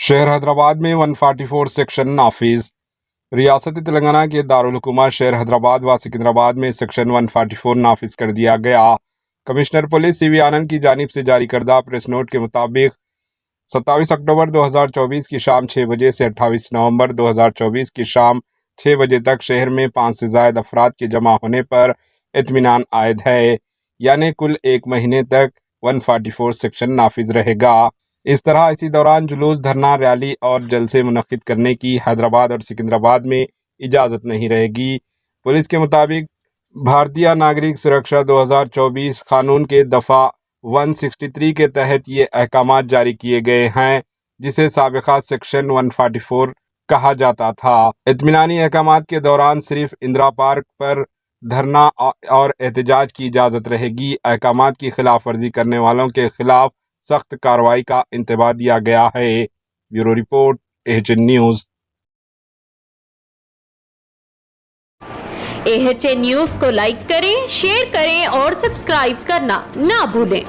शहर हैदराबाद में 144 सेक्शन नाफिज। रियासत तेलंगाना के दारुल हुकूमत शहर हैदराबाद व सिकंदराबाद में सेक्शन 144 नाफिज कर दिया गया। कमिश्नर पुलिस सीवी आनंद की जानिब से जारी करदा प्रेस नोट के मुताबिक 27 अक्टूबर 2024 की शाम 6 बजे से 28 नवंबर 2024 की शाम 6 बजे तक शहर में 5 से ज़ायद अफराद के जमा होने पर इत्मीनान आयद है, यानी कुल एक महीने तक 144 सेक्शन नाफिज रहेगा। इस तरह इसी दौरान जुलूस, धरना, रैली और जलसे मुनक्किद करने की हैदराबाद और सिकंदराबाद में इजाज़त नहीं रहेगी। पुलिस के मुताबिक भारतीय नागरिक सुरक्षा 2024 कानून के दफ़ा 163 के तहत ये अहकामात जारी किए गए हैं, जिसे साबिक़ा सेक्शन 144 कहा जाता था। इत्मीनानी अहकामात के दौरान सिर्फ इंदिरा पार्क पर धरना और एहतजाज की इजाज़त रहेगी। अहकामात की खिलाफ वर्जी करने वालों के खिलाफ सख्त कार्रवाई का इंतबाह दिया गया है। Bureau report, AHN news. AHN news को लाइक करें, शेयर करें और सब्सक्राइब करना ना भूलें।